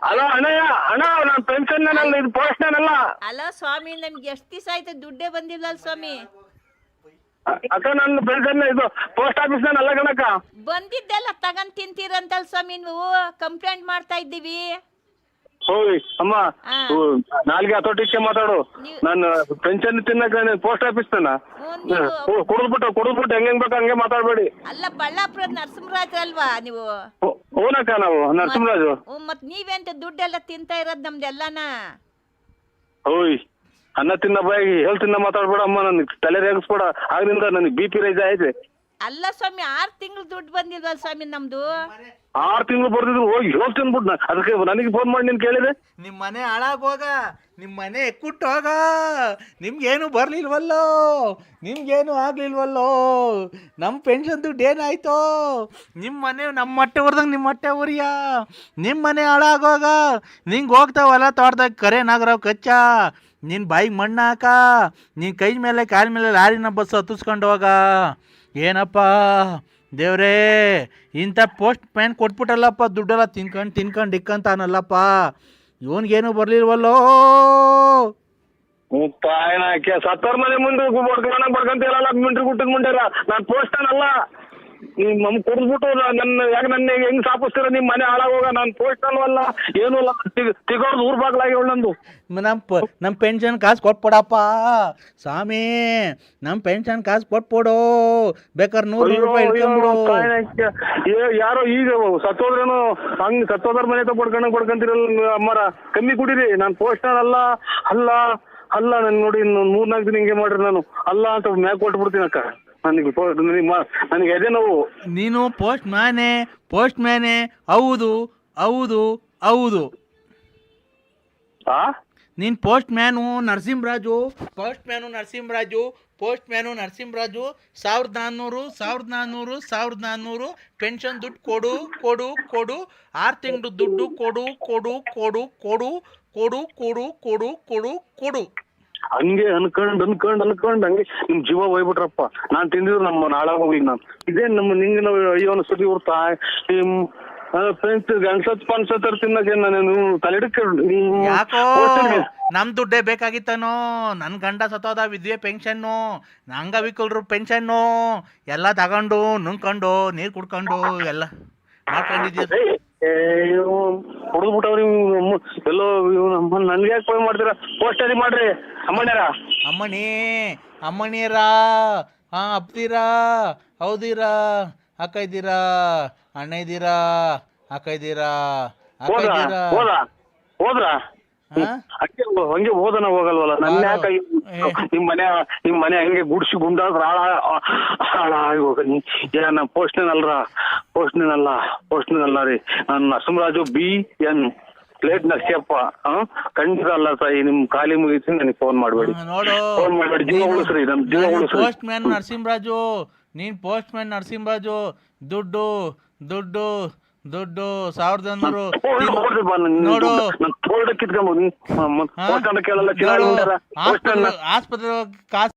Hello ಅಣ್ಣಯ್ಯ, ಅಣ್ಣ ನಾನು pension ಇದು ಪೋಸ್ಟ್ ಅಲ್ಲ ಸ್ವಾಮಿ, ನಮ್ಗೆ ಎಷ್ಟು ದಿವಸ ಆಯ್ತು ದುಡ್ಡೇ ಬಂದಿಲ್ಲ ಸ್ವಾಮಿ. ಅಕ್ಕ ನನ್ನ ಪೆನ್ಷನ್ ಇದು ಪೋಸ್ಟ್ ಆಫೀಸ್ ಅಲ್ಲ ಕಣಕ್ಕ. ಬಂದಿದ್ದೆಲ್ಲ ತಗೊಂಡ್ ತಿಂತೀರಂತಲ್ ಸ್ವಾಮಿ, ನೀವು ಕಂಪ್ಲೇಂಟ್ ಮಾಡ್ತಾ ಇದ್ದೀವಿ. ಹೋಯ್ ಅಮ್ಮ, ಹಾ. ನಾಲ್ಗೆ ಹತೋಟಿಕ್ಕೆ ಮಾತಾಡು. ನಾನು ಪೆನ್ಷನ್ ತಿನ್ನಕ ಪೋಸ್ಟ್ ಆಫೀಸ್ ಕುಡಿದ್ಬಿಟ್ಟು ಹೆಂಗ್ ಬೇಕು ಹಂಗೆ ಮಾತಾಡ್ಬೇಡಿ. ಅಲ್ಲ ಬಳ್ಳಾಪುರದ ನರಸಿಂಹರಾಜ್ ಅಲ್ವಾ ನೀವು? ಹೂನಕ್ಕ, ನಾವು ನರಸಿಂಹರಾಜು. ಮತ್ ನೀವೆಂತ ದುಡ್ಡೆಲ್ಲ ತಿಂತಾ ಇರೋದ್ ನಮ್ದೆಲ್ಲನ? ಹೋಯ್ ಅನ್ನ ತಿನ್ನ ಬಾಯಿಗೆ ಹೇಳ್ ತಿನ್ನ ಮಾತಾಡ್ಬೇಡ ಅಮ್ಮ, ನನ್ಗೆ ತಲೆ ರೇಗಿಸ್ಬೇಡ. ಆಗ್ರಿಂದ ನನಗೆ BP ರೈಸ್ ಆಯ್ತು. ಅಲ್ಲ ಸ್ವಾಮಿ, 6 ತಿಂಗಳು ದುಡ್ಡು ಬಂದಿಲ್ವಲ್ಲ ಸ್ವಾಮಿ ನಮ್ದು? 6 ತಿಂಗಳು ಬರ್ದಿದ್ರು ಹೋಗಿ ಹೇಳ್ ತಿನ್ಬಿಟ್ಟು ಅದಕ್ಕೆ ನನಗೆ ಫೋನ್ ಮಾಡಿ ನೀನ್ ಕೇಳಿದೆ. ನಿಮ್ಮ ಮನೆ ಹಾಳಾಗೋಗ, ನಿಮ್ಮ ಮನೆ ಎಕ್ಕುಟ್ಟೋಗ, ನಿಮ್ಗೇನು ಬರ್ಲಿಲ್ವಲ್ಲೋ, ನಿಮ್ಗೇನು ಆಗ್ಲಿಲ್ವಲ್ಲೋ, ನಮ್ಮ ಪೆನ್ಷನ್ ದುಡ್ಡು ಏನಾಯ್ತೋ, ನಿಮ್ಮ ಮನೆ ನಮ್ಮ ಹೊಟ್ಟೆ ಹೊರ್ದಂಗೆ ನಿಮ್ಮ ಹೊಟ್ಟೆ ಉರಿಯ, ನಿಮ್ಮ ಮನೆ ಹಾಳಾಗೋಗ, ನಿಂಗೆ ಹೋಗ್ತಾವಲ್ಲ ತೋಟದಾಗ ಕರೆ ನಾಗರಾವ್ ಕಚ್ಚ, ನಿನ್ನ ಬಾಯಿಗೆ ಮಣ್ಣು ಹಾಕ, ನಿನ್ನ ಕೈ ಮೇಲೆ ಕಾಲ ಮೇಲೆ ಲಾರಿನ ಬಸ್ ಹತ್ತಿಸ್ಕೊಂಡು ಹೋಗ. ಏನಪ್ಪ ದೇವ್ರೇ, ಇಂಥ ಪೋಸ್ಟ್ ಮ್ಯಾನ್ ಕೊಟ್ಬಿಟ್ಟಲ್ಲಪ್ಪ, ದುಡ್ಡೆಲ್ಲ ತಿನ್ಕೊಂಡು ಇಕ್ಕಂತಾನಲ್ಲಪ್ಪ, ಇವನ್ಗೇನು ಬರ್ಲಿಲ್ವಲ್ಲೋ. ಸತ್ತರ್ ಮನೆ ಮುಂದೆ ಬರ್ಕಂತೀರಲ್ಲ ಮಿಂಟ್ರಿ ಗುಟ್ಟದ ಮುಂಡ್ಯಾರ. ನಾನು ಪೋಸ್ಟ್ ಅಲ್ಲ, ನಮ್ ಕುಡಿದ್ಬಿಟ್ಟು ನನ್ನ ಹೆಂಗ್ ಸಾಪಿಸ್ತೀರ? ನಿಮ್ ಮನೆ ಹಾಳಾಗೋಗ. ನಾನು ಪೋಸ್ಟ್ ಅಲ್ವಲ್ಲ, ಏನೂ ಅಲ್ಲ, ತಿಗೋರ್ದು ಊರ್ ಬಾಗ್ಲಾಗಿ ನಂದು. ನಮ್ಮ ಪೆನ್ಷನ್ ಕಾಸು ಕೊಟ್ಬಿಡಪ್ಪ ಸ್ವಾಮಿ, ನಮ್ಮ ಪೆನ್ಷನ್ ಕಾಸು ಕೊಟ್ಬಿಡು, ಬೇಕಾದ್ರೆ 100 ರೂಪಾಯಿ ಇಟ್ಕೊಂಡ್ಬಿಡು. ಯಾರೋ ಈಗ ಸತ್ತೋದ್ರೇನು ಹಂಗ್ ಸತ್ತೋದ್ರ ಮನೆ ಬಡ್ಕೊಂತಿರಲ್ಲ ಅಮ್ಮರ, ಕಮ್ಮಿ ಕುಡೀರಿ. ನಾನು ಪೋಸ್ಟ್ ಅಲ್ಲ ಅಲ್ಲ ಅಲ್ಲ ನನ್ ನೋಡಿ, ಇನ್ನು 3-4 ದಿನ ಹಿಂಗೆ ಮಾಡ್ರಿ. ನಾನು ಅಲ್ಲ ಅಂತ ಮ್ಯಾಗ್ ಕೊಟ್ಬಿಡ್ತೀನಿ ಅಕ್ಕ. ನನಗೆ ಎದೆ ನೋವು. ನೀನು ಪೋಸ್ಟ್ ಮ್ಯಾನೆ ಹೌದು ಹೌದು ಹೌದು. ನೀನು ಪೋಸ್ಟ್ ಮ್ಯಾನು ನರಸಿಂಹರಾಜು 1400 ಪೆನ್ಷನ್ ದುಡ್ಡು ಕೊಡು ಕೊಡು ಕೊಡು, 6 ತಿಂಗಳು ದುಡ್ಡು ಕೊಡು ಕೊಡು ಕೊಡು ಕೊಡು ಕೊಡು ಕೊಡು ಕೊಡು ಕೊಡು ಕೊಡು. ಹಂಗೆ ಅನ್ಕೊಂಡ್ ಹಂಗೆ ನಿಮ್ ಜೀವ ಹೋಗ್ಬಿಟ್ರಪ್ಪ. ನಾನ್ ತಿಂದಿದ್ರು ನಮ್ಮ ನಾಳಾಗೋಗಿ. ನಾನು ಇದೇ ನಮ್ಮ ನಿಂಗೆ ನಾವು ಅಯ್ಯೋ ಅನ್ಸತಿ ಇರ್ತಾ ಫ್ರೆಂಡ್ಸ್ ಗಂಡ್ಸತ್ ತಿನ್ನಕ್ಕೆ ನಾನು ತಲೆಡಕ್ಕೆ. ಯಾಕೋ ನಮ್ ದುಡ್ಡೇ ಬೇಕಾಗಿತ್ತನೋ? ನನ್ ಗಂಡ ಸತ್ತೋದ, ವಿದ್ಯೆ ಪೆನ್ಷನ್ನು, ಅಂಗವಿಕಲರು ಪೆನ್ಷನ್ನು ಎಲ್ಲ ತಗೊಂಡು ನುಂಗ್ಕೊಂಡು ನೀರ್ ಕುಡ್ಕೊಂಡು ಎಲ್ಲ ಮಾಡ್ಕೊಂಡಿದ್ಯ. ಹೊಡೆದ್ಬಿಟ್ಟವ್ರಿ ಎಲ್ಲೋ. ನನ್ಗೆ ಯಾಕೆ ಫೋನ್ ಮಾಡ್ತೀರಾ? ಪೋಸ್ಟ್ ಅಲ್ಲಿ ಮಾಡ್ರಿ ಅಮ್ಮಣಿಯರ ಅಪ್ತೀರಾ, ಹೌದಿರಾ, ಅಕ್ಕ ಇದ್ದೀರಾ, ಅಣ್ಣ ಇದ್ದೀರಾ, ಅಕ್ಕ ಇದ್ದೀರಾ, ಹೋದ್ರ ಹಂಗೆ ಹೋದನ ಹೋಗಲ್ವಲ್ಲ. ನನ್ನ ಯಾಕ ನಿಮ್ ಮನೆ ಹಂಗೆ ಗುಡ್ಸಿ ಗುಂಡಾದ್ರ ಹಾಳಾಗಿ ಹೋಗ. ಏನ ಪೋಸ್ಟ್ನಲ್ಲ ರೀ. ನಾನು ನರಸಿಂಹರಾಜು BN ಪ್ಲೇಟ್ ನರಸಿಯಪ್ಪ. ಖಂಡಿತ ಅಲ್ಲ ತಾಯಿ, ನಿಮ್ ಖಾಲಿ ಮುಗಿಸಿ ನನಗೆ ಫೋನ್ ಮಾಡ್ಬೇಡಿ. ಜೀವ ಉಳಿಸ್ರಿ, ನಮ್ ಜೀವ ಉಳಿಸ್ರಿ. ಪೋಸ್ಟ್ ಮ್ಯಾನ್ ನರಸಿಂಹರಾಜು, ನೀನ್ ಪೋಸ್ಟ್ ಮ್ಯಾನ್ ನರಸಿಂಹರಾಜು. ದುಡ್ಡು 1100 ನೋಡು. ಕಿತ್ಕೊಂಬೋದು. ಆಸ್ಪತ್ರೆ ಕಾಸು